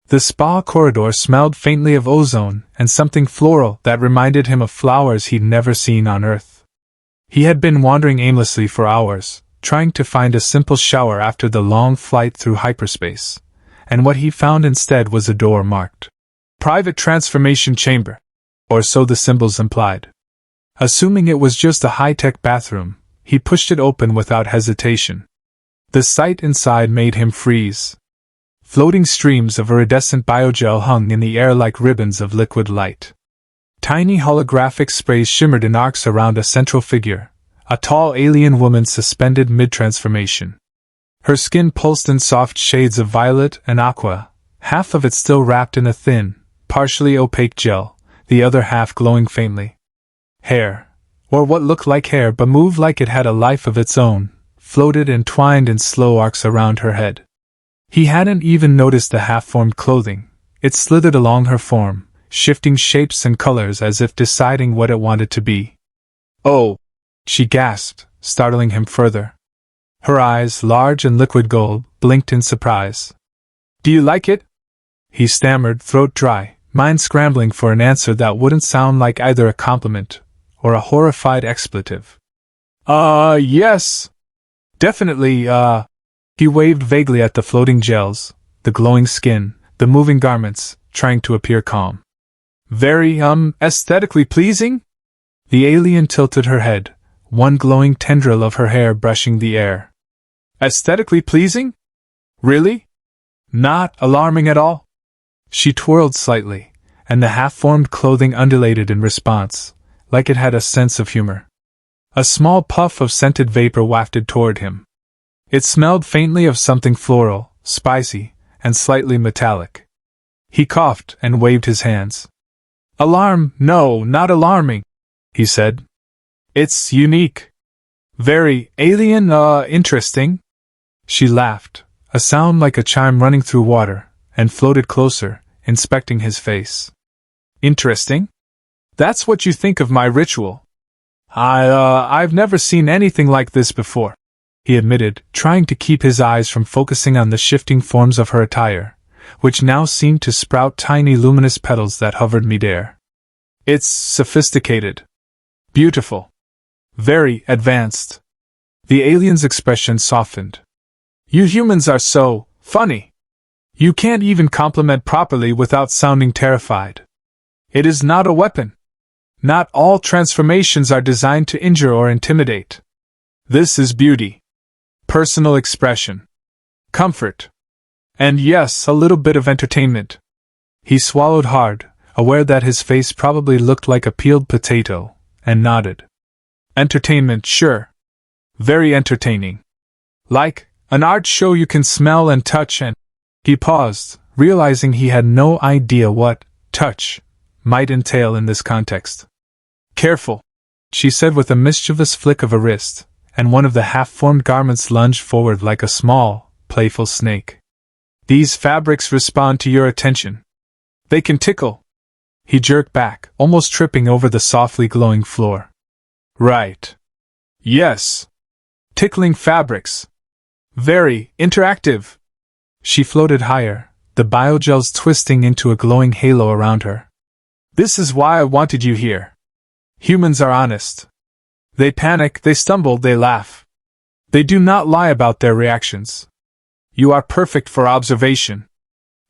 The spa corridor smelled faintly of ozone and something floral that reminded him of flowers he'd never seen on Earth. He had been wandering aimlessly for hours, trying to find a simple shower after the long flight through hyperspace, and what he found instead was a door marked Private Transformation Chamber, or so the symbols implied. Assuming it was just a high-tech bathroom, he pushed it open without hesitation. The sight inside made him freeze. Floating streams of iridescent biogel hung in the air like ribbons of liquid light. Tiny holographic sprays shimmered in arcs around a central figure, a tall alien woman suspended mid-transformation. Her skin pulsed in soft shades of violet and aqua, half of it still wrapped in a thin, partially opaque gel, the other half glowing faintly. Hair, or what looked like hair but moved like it had a life of its own, floated and twined in slow arcs around her head. He hadn't even noticed the half-formed clothing. It slithered along her form, shifting shapes and colors as if deciding what it wanted to be. "Oh!" she gasped, startling him further. Her eyes, large and liquid gold, blinked in surprise. "Do you like it?" he stammered, throat dry, mind scrambling for an answer that wouldn't sound like either a compliment or a horrified expletive. Yes. Definitely, He waved vaguely at the floating gels, the glowing skin, the moving garments, trying to appear calm. "Very, aesthetically pleasing?" The alien tilted her head, one glowing tendril of her hair brushing the air. "Aesthetically pleasing? Really? Not alarming at all?" She twirled slightly, and the half-formed clothing undulated in response, like it had a sense of humor. A small puff of scented vapor wafted toward him. It smelled faintly of something floral, spicy, and slightly metallic. He coughed and waved his hands. "Alarm? No, not alarming," he said. "It's unique. Very alien, interesting." She laughed, a sound like a chime running through water, and floated closer, inspecting his face. "Interesting? That's what you think of my ritual?" I've never seen anything like this before," he admitted, trying to keep his eyes from focusing on the shifting forms of her attire, which now seemed to sprout tiny luminous petals that hovered midair. "It's sophisticated. Beautiful. Very advanced." The alien's expression softened. "You humans are so funny. You can't even compliment properly without sounding terrified. It is not a weapon. Not all transformations are designed to injure or intimidate. This is beauty. Personal expression. Comfort. And yes, a little bit of entertainment." He swallowed hard, aware that his face probably looked like a peeled potato, and nodded. "Entertainment, sure. Very entertaining. Like an art show you can smell and touch and—" He paused, realizing he had no idea what touch might entail in this context. "Careful," she said with a mischievous flick of a wrist, and one of the half-formed garments lunged forward like a small, playful snake. "These fabrics respond to your attention. They can tickle." He jerked back, almost tripping over the softly glowing floor. "Right. Yes. Tickling fabrics. Very interactive." She floated higher, the biogels twisting into a glowing halo around her. "This is why I wanted you here. Humans are honest. They panic, they stumble, they laugh. They do not lie about their reactions. You are perfect for observation."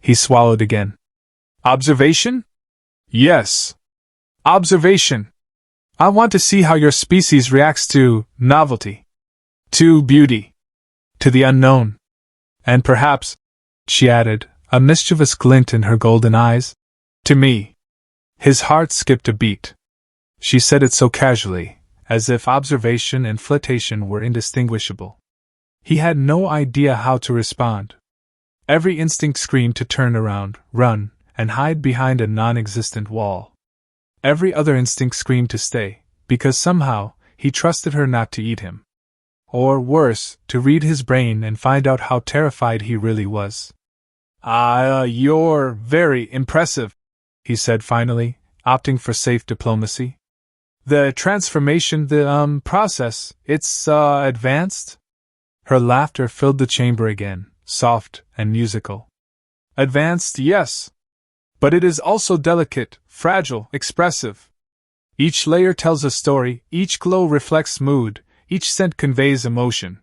He swallowed again. "Observation? Yes. Observation. I want to see how your species reacts to novelty. To beauty. To the unknown. And perhaps," she added, a mischievous glint in her golden eyes, "to me." His heart skipped a beat. She said it so casually, as if observation and flirtation were indistinguishable. He had no idea how to respond. Every instinct screamed to turn around, run, and hide behind a non-existent wall. Every other instinct screamed to stay, because somehow he trusted her not to eat him. Or worse, to read his brain and find out how terrified he really was. You're very impressive," he said finally, opting for safe diplomacy. "The transformation, the process, it's advanced?" Her laughter filled the chamber again, soft and musical. Advanced, yes. But it is also delicate, fragile, expressive. Each layer tells a story, each glow reflects mood, each scent conveys emotion.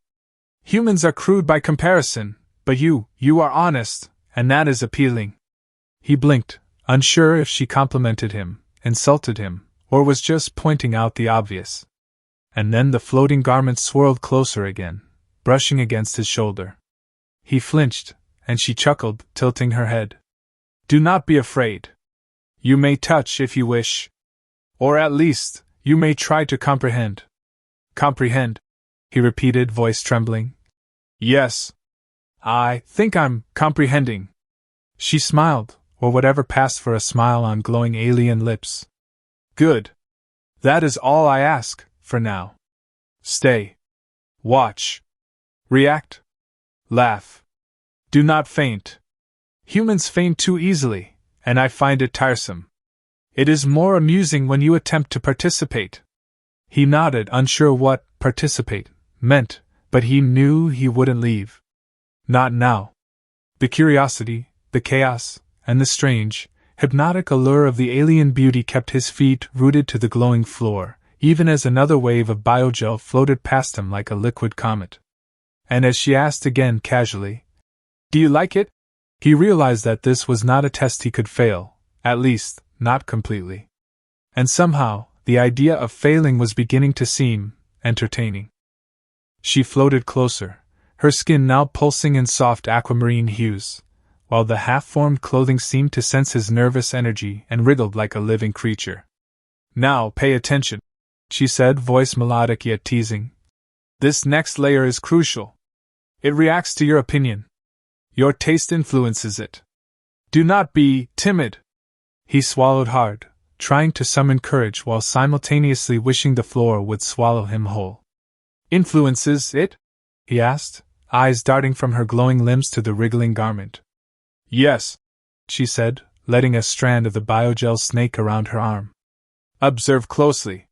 Humans are crude by comparison, but you are honest, and that is appealing. He blinked, unsure if she complimented him, insulted him, or was just pointing out the obvious. And then the floating garment swirled closer again, brushing against his shoulder. He flinched, and she chuckled, tilting her head. Do not be afraid. You may touch if you wish. Or at least, you may try to comprehend. Comprehend? He repeated, voice trembling. Yes. I think I'm comprehending. She smiled, or whatever passed for a smile on glowing alien lips. Good. That is all I ask, for now. Stay. Watch. React. Laugh. Do not faint. Humans faint too easily, and I find it tiresome. It is more amusing when you attempt to participate. He nodded, unsure what participate meant, but he knew he wouldn't leave. Not now. The curiosity, the chaos, and the strange, hypnotic allure of the alien beauty kept his feet rooted to the glowing floor, even as another wave of biogel floated past him like a liquid comet. And as she asked again casually, Do you like it? He realized that this was not a test he could fail, at least, not completely. And somehow, the idea of failing was beginning to seem entertaining. She floated closer, her skin now pulsing in soft aquamarine hues, while the half-formed clothing seemed to sense his nervous energy and wriggled like a living creature. Now pay attention, she said, voice melodic yet teasing. This next layer is crucial. It reacts to your opinion. Your taste influences it. Do not be timid. He swallowed hard, trying to summon courage while simultaneously wishing the floor would swallow him whole. Influences it? He asked, eyes darting from her glowing limbs to the wriggling garment. Yes, she said, letting a strand of the biogel snake around her arm. Observe closely.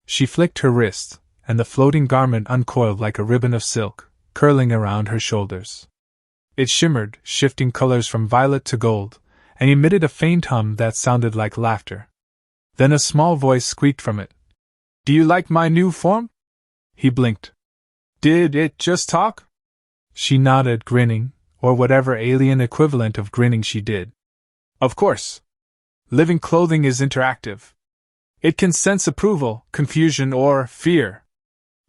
She flicked her wrist, and the floating garment uncoiled like a ribbon of silk, curling around her shoulders. It shimmered, shifting colors from violet to gold, and emitted a faint hum that sounded like laughter. Then a small voice squeaked from it. Do you like my new form? He blinked. Did it just talk? She nodded, grinning, or whatever alien equivalent of grinning she did. Of course. Living clothing is interactive. It can sense approval, confusion, or fear.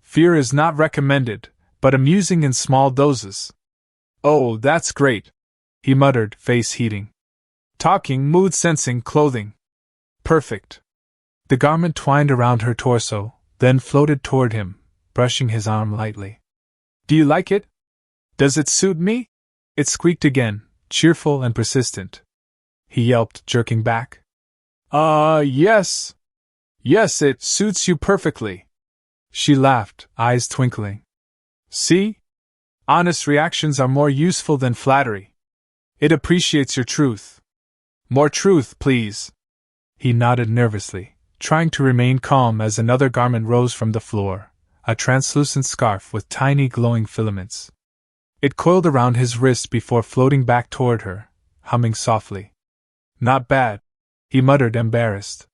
Fear is not recommended, but amusing in small doses. Oh, that's great, he muttered, face heating. Talking, mood sensing, clothing. Perfect. The garment twined around her torso, then floated toward him, brushing his arm lightly. Do you like it? Does it suit me? It squeaked again, cheerful and persistent. He yelped, jerking back. Yes. Yes, it suits you perfectly. She laughed, eyes twinkling. See? Honest reactions are more useful than flattery. It appreciates your truth. More truth, please. He nodded nervously, trying to remain calm as another garment rose from the floor, a translucent scarf with tiny glowing filaments. It coiled around his wrist before floating back toward her, humming softly. Not bad, he muttered, embarrassed.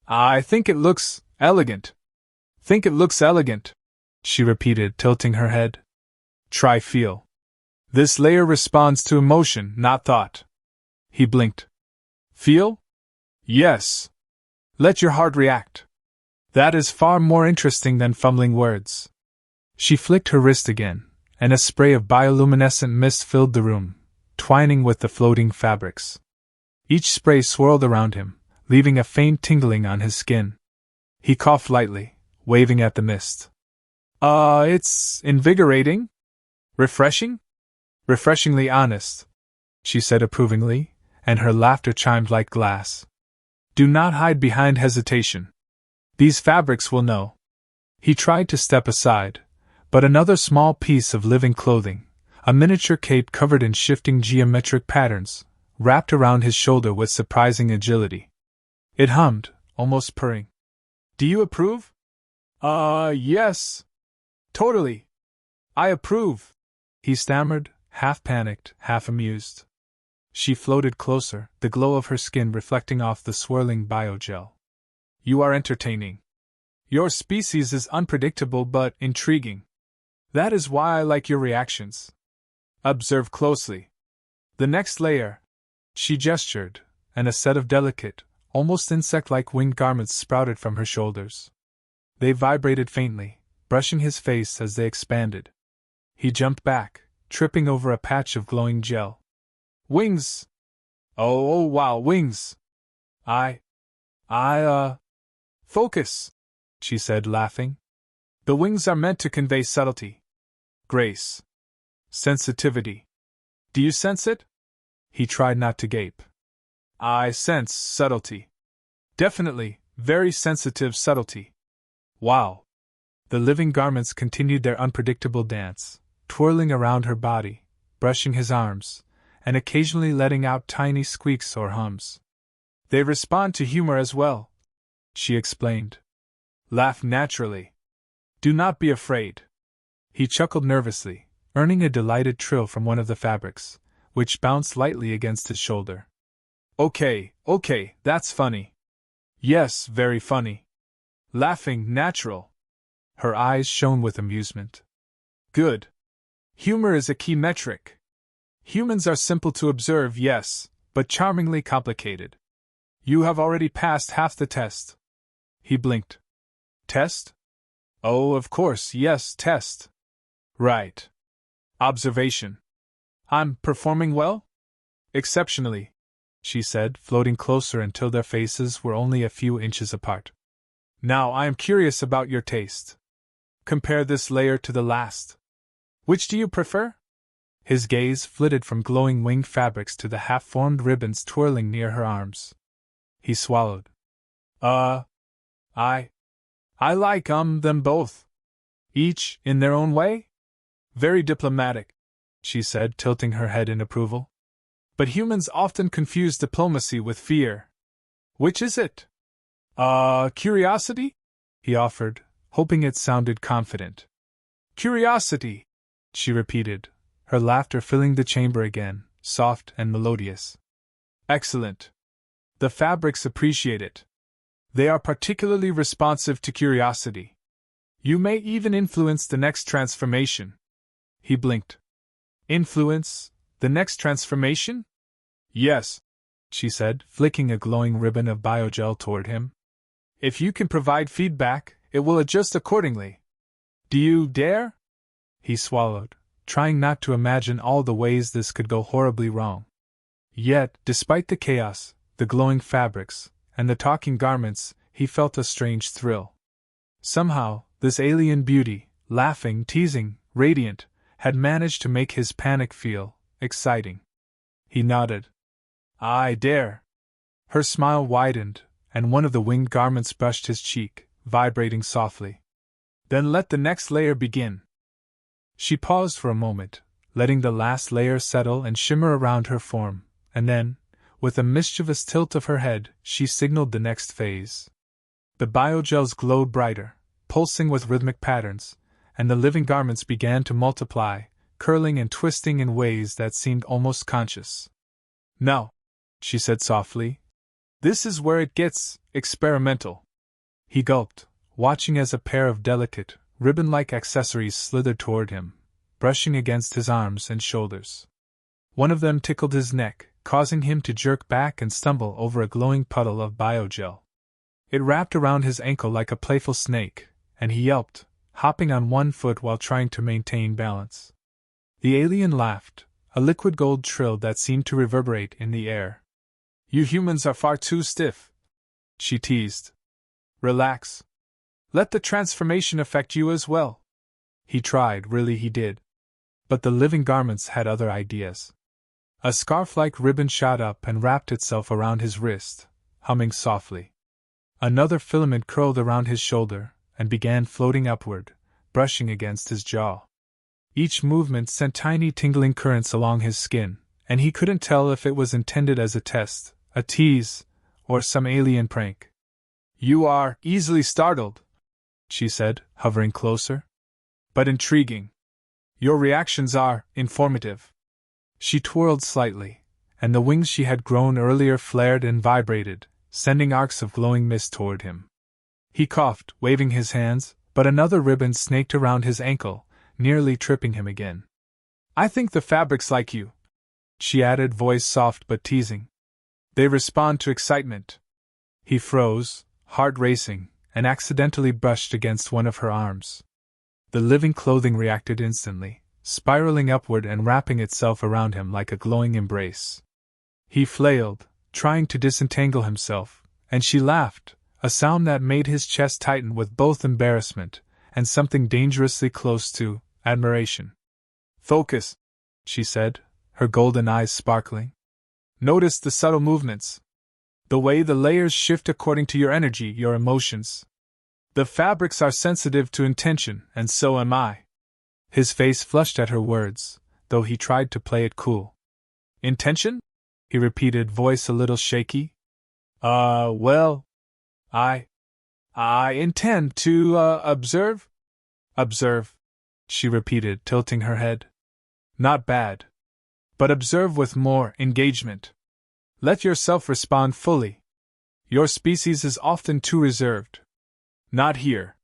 I think it looks elegant. Think it looks elegant, she repeated, tilting her head. Try feel. This layer responds to emotion, not thought. He blinked. Feel? Yes. Let your heart react. That is far more interesting than fumbling words. She flicked her wrist again, and a spray of bioluminescent mist filled the room, twining with the floating fabrics. Each spray swirled around him, leaving a faint tingling on his skin. He coughed lightly, waving at the mist. It's invigorating? Refreshing? Refreshingly honest, she said approvingly, and her laughter chimed like glass. Do not hide behind hesitation. These fabrics will know. He tried to step aside, but another small piece of living clothing, a miniature cape covered in shifting geometric patterns, wrapped around his shoulder with surprising agility. It hummed, almost purring. Do you approve? Yes. Totally. I approve, he stammered, half panicked, half amused. She floated closer, the glow of her skin reflecting off the swirling biogel. You are entertaining. Your species is unpredictable but intriguing. That is why I like your reactions. Observe closely. The next layer. She gestured, and a set of delicate, almost insect-like winged garments sprouted from her shoulders. They vibrated faintly, brushing his face as they expanded. He jumped back, tripping over a patch of glowing gel. Wings! Oh, wow, wings! Focus, she said, laughing. The wings are meant to convey subtlety, grace, sensitivity. Do you sense it? He tried not to gape. I sense subtlety. Definitely, very sensitive subtlety. Wow. The living garments continued their unpredictable dance, twirling around her body, brushing his arms, and occasionally letting out tiny squeaks or hums. They respond to humor as well, she explained. Laugh naturally. Do not be afraid. He chuckled nervously, earning a delighted trill from one of the fabrics, which bounced lightly against his shoulder. Okay, that's funny. Yes, very funny. Laughing natural. Her eyes shone with amusement. Good. Humor is a key metric. Humans are simple to observe, yes, but charmingly complicated. You have already passed half the test. He blinked. Test? Oh, of course, yes, test. Right. Observation. I'm performing well? Exceptionally, she said, floating closer until their faces were only a few inches apart. Now I am curious about your taste. Compare this layer to the last. Which do you prefer? His gaze flitted from glowing wing fabrics to the half-formed ribbons twirling near her arms. He swallowed. I like them both. Each in their own way? Very diplomatic, she said, tilting her head in approval. But humans often confuse diplomacy with fear. Which is it? Curiosity? He offered, hoping it sounded confident. Curiosity, she repeated, her laughter filling the chamber again, soft and melodious. Excellent. The fabrics appreciate it. They are particularly responsive to curiosity. You may even influence the next transformation. He blinked. Influence the next transformation? Yes, she said, flicking a glowing ribbon of biogel toward him. If you can provide feedback, it will adjust accordingly. Do you dare? He swallowed, trying not to imagine all the ways this could go horribly wrong. Yet, despite the chaos, the glowing fabrics, and the talking garments, he felt a strange thrill. Somehow, this alien beauty, laughing, teasing, radiant, had managed to make his panic feel exciting. He nodded. I dare. Her smile widened, and one of the winged garments brushed his cheek, vibrating softly. Then let the next layer begin. She paused for a moment, letting the last layer settle and shimmer around her form, and then, with a mischievous tilt of her head, she signaled the next phase. The biogels glowed brighter, pulsing with rhythmic patterns, and the living garments began to multiply, curling and twisting in ways that seemed almost conscious. Now, she said softly, this is where it gets experimental. He gulped, watching as a pair of delicate, ribbon-like accessories slithered toward him, brushing against his arms and shoulders. One of them tickled his neck, causing him to jerk back and stumble over a glowing puddle of biogel. It wrapped around his ankle like a playful snake, and he yelped, hopping on one foot while trying to maintain balance. The alien laughed, a liquid gold trill that seemed to reverberate in the air. You humans are far too stiff, she teased. Relax. Let the transformation affect you as well. He tried, really he did. But the living garments had other ideas. A scarf-like ribbon shot up and wrapped itself around his wrist, humming softly. Another filament curled around his shoulder and began floating upward, brushing against his jaw. Each movement sent tiny tingling currents along his skin, and he couldn't tell if it was intended as a test, a tease, or some alien prank. You are easily startled, she said, hovering closer. But intriguing. Your reactions are informative. She twirled slightly, and the wings she had grown earlier flared and vibrated, sending arcs of glowing mist toward him. He coughed, waving his hands, but another ribbon snaked around his ankle, nearly tripping him again. "I think the fabrics like you," she added, voice soft but teasing. "They respond to excitement." He froze, heart racing, and accidentally brushed against one of her arms. The living clothing reacted instantly, spiraling upward and wrapping itself around him like a glowing embrace. He flailed, trying to disentangle himself, and she laughed, a sound that made his chest tighten with both embarrassment and something dangerously close to admiration. "Focus," she said, her golden eyes sparkling. "Notice the subtle movements. The way the layers shift according to your energy, your emotions. The fabrics are sensitive to intention, and so am I." His face flushed at her words, though he tried to play it cool. "Intention?" he repeated, voice a little shaky. Well, I intend to, observe?" "Observe," she repeated, tilting her head. "Not bad. But observe with more engagement. Let yourself respond fully. Your species is often too reserved. Not here.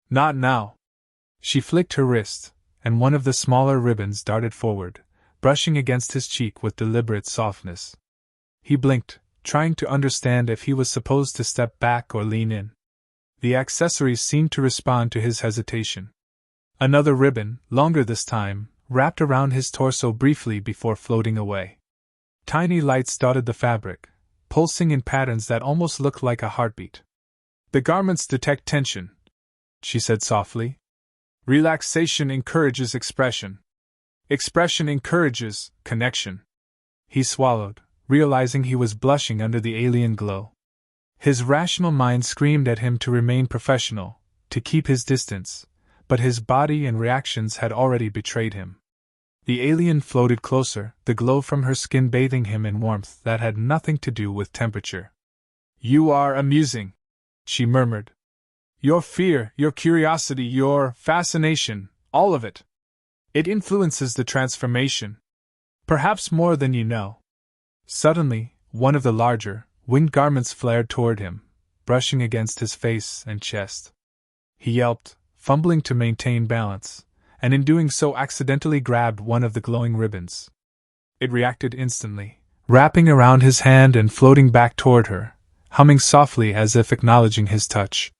Not now." She flicked her wrist, and one of the smaller ribbons darted forward, brushing against his cheek with deliberate softness. He blinked, trying to understand if he was supposed to step back or lean in. The accessories seemed to respond to his hesitation. Another ribbon, longer this time, wrapped around his torso briefly before floating away. Tiny lights dotted the fabric, pulsing in patterns that almost looked like a heartbeat. "The garments detect tension," she said softly. "Relaxation encourages expression. Expression encourages connection." He swallowed, realizing he was blushing under the alien glow. His rational mind screamed at him to remain professional, to keep his distance, but his body and reactions had already betrayed him. The alien floated closer, the glow from her skin bathing him in warmth that had nothing to do with temperature. "You are amusing," she murmured. "Your fear, your curiosity, your fascination, all of it. It influences the transformation. Perhaps more than you know." Suddenly, one of the larger, winged garments flared toward him, brushing against his face and chest. He yelped, fumbling to maintain balance, and in doing so accidentally grabbed one of the glowing ribbons. It reacted instantly, wrapping around his hand and floating back toward her, humming softly as if acknowledging his touch.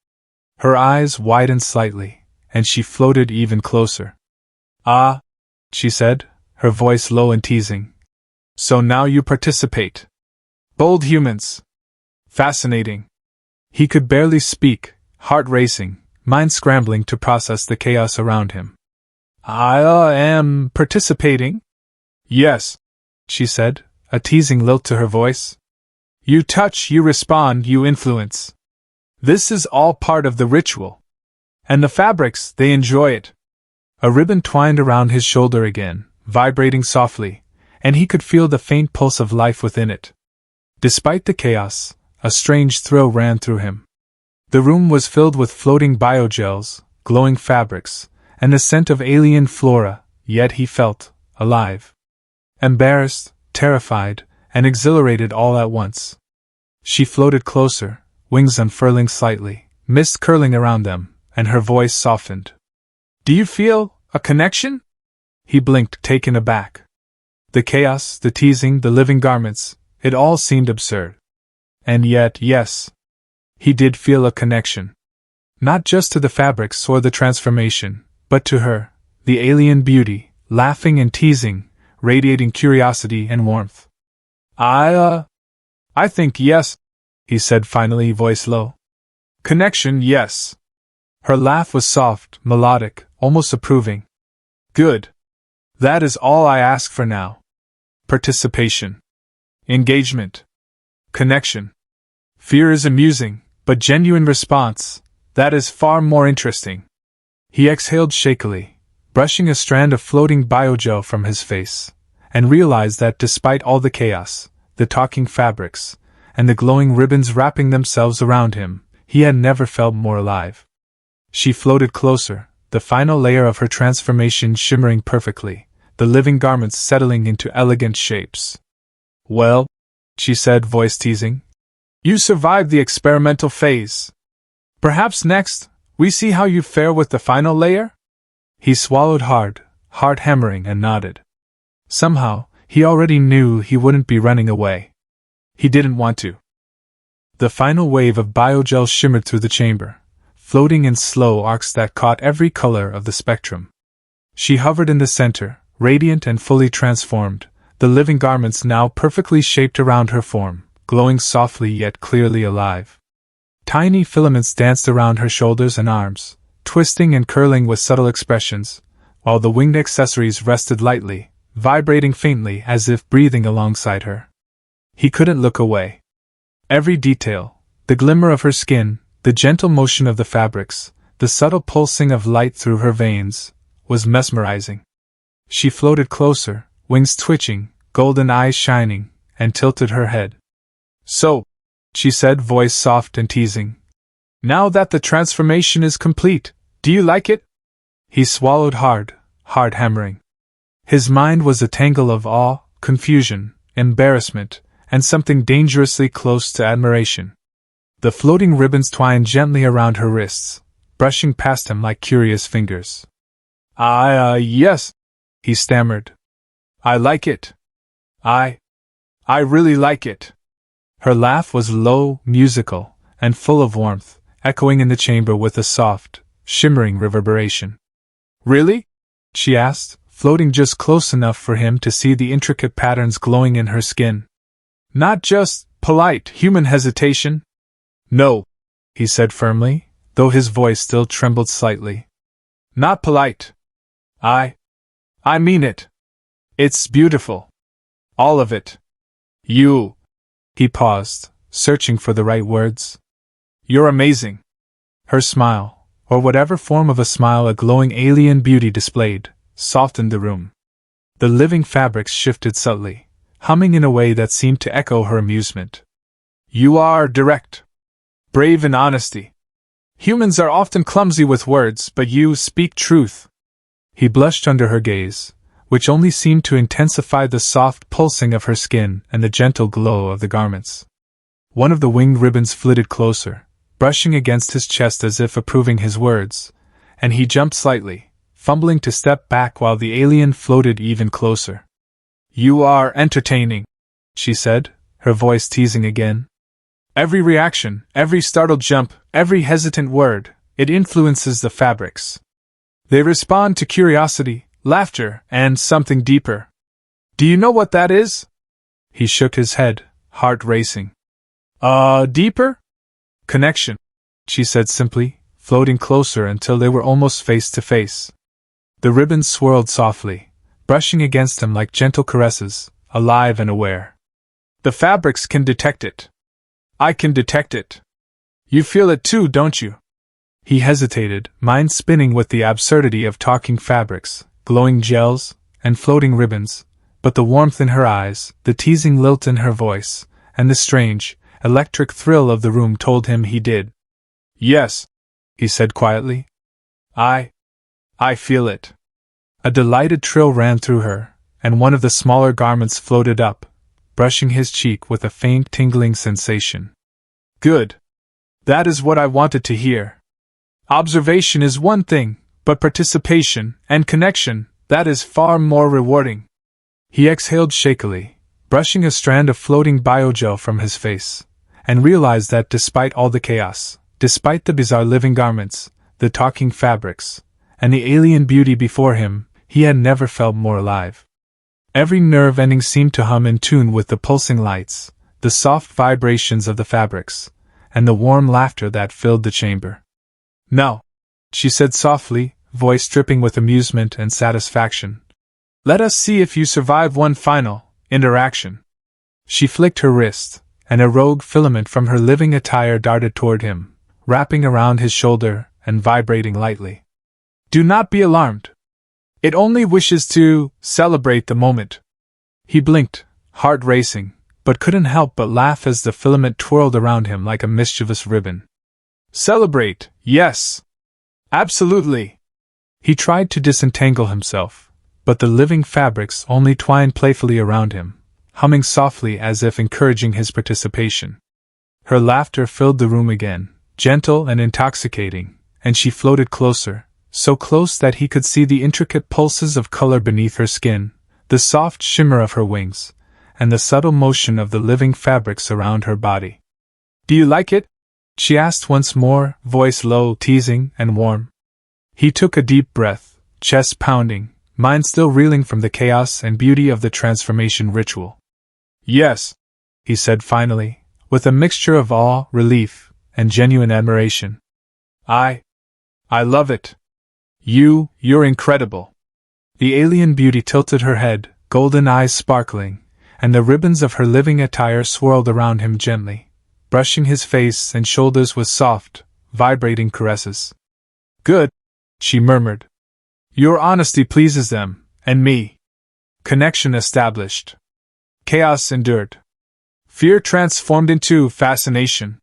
Her eyes widened slightly, and she floated even closer. "Ah," she said, her voice low and teasing. "So now you participate. Bold humans. Fascinating." He could barely speak, heart racing, mind scrambling to process the chaos around him. "I am participating?" "Yes," she said, a teasing lilt to her voice. "You touch, you respond, you influence. This is all part of the ritual. And the fabrics, they enjoy it." A ribbon twined around his shoulder again, vibrating softly, and he could feel the faint pulse of life within it. Despite the chaos, a strange thrill ran through him. The room was filled with floating biogels, glowing fabrics, and the scent of alien flora, yet he felt alive. Embarrassed, terrified, and exhilarated all at once. She floated closer, wings unfurling slightly, mist curling around them, and her voice softened. "Do you feel a connection?" He blinked, taken aback. The chaos, the teasing, the living garments, it all seemed absurd. And yet, yes. He did feel a connection. Not just to the fabrics or the transformation, but to her, the alien beauty, laughing and teasing, radiating curiosity and warmth. I think yes," he said finally, voice low. "Connection, yes." Her laugh was soft, melodic, almost approving. "Good. That is all I ask for now. Participation. Engagement. Connection. Fear is amusing, but genuine response, that is far more interesting." He exhaled shakily, brushing a strand of floating biogel from his face, and realized that despite all the chaos, the talking fabrics, and the glowing ribbons wrapping themselves around him, he had never felt more alive. She floated closer, the final layer of her transformation shimmering perfectly, the living garments settling into elegant shapes. Well, she said, voice teasing. You survived the experimental phase. Perhaps next, we see how you fare with the final layer? He swallowed hard, heart hammering, and nodded. Somehow, he already knew he wouldn't be running away. He didn't want to. The final wave of biogel shimmered through the chamber, floating in slow arcs that caught every color of the spectrum. She hovered in the center, radiant and fully transformed, the living garments now perfectly shaped around her form, glowing softly yet clearly alive. Tiny filaments danced around her shoulders and arms, twisting and curling with subtle expressions, while the winged accessories rested lightly, vibrating faintly as if breathing alongside her. He couldn't look away. Every detail, the glimmer of her skin, the gentle motion of the fabrics, the subtle pulsing of light through her veins, was mesmerizing. She floated closer, wings twitching, golden eyes shining, and tilted her head. So, she said, voice soft and teasing. Now that the transformation is complete, do you like it? He swallowed hard, heart hammering. His mind was a tangle of awe, confusion, embarrassment, and something dangerously close to admiration. The floating ribbons twined gently around her wrists, brushing past him like curious fingers. Yes, he stammered. I like it. I really like it. Her laugh was low, musical, and full of warmth, echoing in the chamber with a soft, shimmering reverberation. Really? She asked, floating just close enough for him to see the intricate patterns glowing in her skin. Not just polite human hesitation? No, he said firmly, though his voice still trembled slightly. Not polite. I mean it. It's beautiful. All of it. You. He paused, searching for the right words. You're amazing. Her smile, or whatever form of a smile a glowing alien beauty displayed, softened the room. The living fabrics shifted subtly, humming in a way that seemed to echo her amusement. You are direct. Brave in honesty. Humans are often clumsy with words, but you speak truth. He blushed under her gaze, which only seemed to intensify the soft pulsing of her skin and the gentle glow of the garments. One of the winged ribbons flitted closer, brushing against his chest as if approving his words, and he jumped slightly, fumbling to step back while the alien floated even closer. You are entertaining, she said, her voice teasing again. Every reaction, every startled jump, every hesitant word, it influences the fabrics. They respond to curiosity, laughter, and something deeper. Do you know what that is? He shook his head, heart racing. Deeper? Connection, she said simply, floating closer until they were almost face to face. The ribbons swirled softly, brushing against him like gentle caresses, alive and aware. The fabrics can detect it. I can detect it. You feel it too, don't you? He hesitated, mind spinning with the absurdity of talking fabrics, glowing gels, and floating ribbons, but the warmth in her eyes, the teasing lilt in her voice, and the strange, electric thrill of the room told him he did. Yes, he said quietly. I feel it. A delighted trill ran through her, and one of the smaller garments floated up, brushing his cheek with a faint tingling sensation. Good. That is what I wanted to hear. Observation is one thing, but participation and connection, that is far more rewarding. He exhaled shakily, brushing a strand of floating biogel from his face, and realized that despite all the chaos, despite the bizarre living garments, the talking fabrics, and the alien beauty before him, he had never felt more alive. Every nerve ending seemed to hum in tune with the pulsing lights, the soft vibrations of the fabrics, and the warm laughter that filled the chamber. Now, she said softly, voice dripping with amusement and satisfaction. Let us see if you survive one final interaction. She flicked her wrist, and a rogue filament from her living attire darted toward him, wrapping around his shoulder and vibrating lightly. Do not be alarmed. It only wishes to celebrate the moment. He blinked, heart racing, but couldn't help but laugh as the filament twirled around him like a mischievous ribbon. Celebrate, yes. Absolutely. He tried to disentangle himself, but the living fabrics only twined playfully around him, humming softly as if encouraging his participation. Her laughter filled the room again, gentle and intoxicating, and she floated closer, so close that he could see the intricate pulses of color beneath her skin, the soft shimmer of her wings, and the subtle motion of the living fabrics around her body. "Do you like it?" she asked once more, voice low, teasing, and warm. He took a deep breath, chest pounding, mind still reeling from the chaos and beauty of the transformation ritual. "Yes," he said finally, with a mixture of awe, relief, and genuine admiration. I love it. You're incredible." The alien beauty tilted her head, golden eyes sparkling, and the ribbons of her living attire swirled around him gently, brushing his face and shoulders with soft, vibrating caresses. "Good," she murmured. "Your honesty pleases them, and me." Connection established. Chaos endured. Fear transformed into fascination.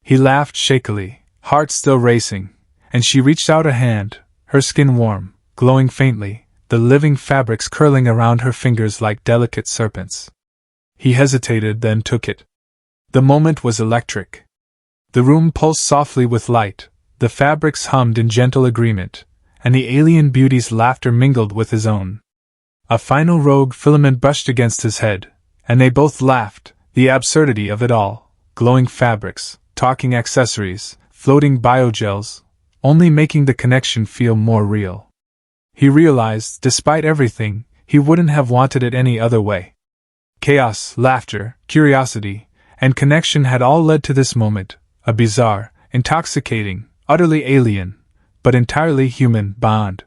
He laughed shakily, heart still racing, and she reached out a hand, her skin warm, glowing faintly, the living fabrics curling around her fingers like delicate serpents. He hesitated, then took it. The moment was electric. The room pulsed softly with light, the fabrics hummed in gentle agreement, and the alien beauty's laughter mingled with his own. A final rogue filament brushed against his head, and they both laughed, the absurdity of it all, glowing fabrics, talking accessories, floating biogels, only making the connection feel more real. He realized, despite everything, he wouldn't have wanted it any other way. Chaos, laughter, curiosity, and connection had all led to this moment, a bizarre, intoxicating, utterly alien, but entirely human bond.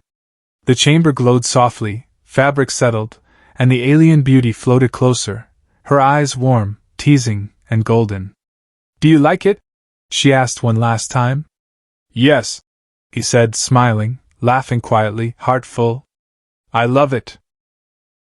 The chamber glowed softly, fabric settled, and the alien beauty floated closer, her eyes warm, teasing, and golden. "Do you like it?" she asked one last time. "Yes," he said, smiling, laughing quietly, heart full. "I love it."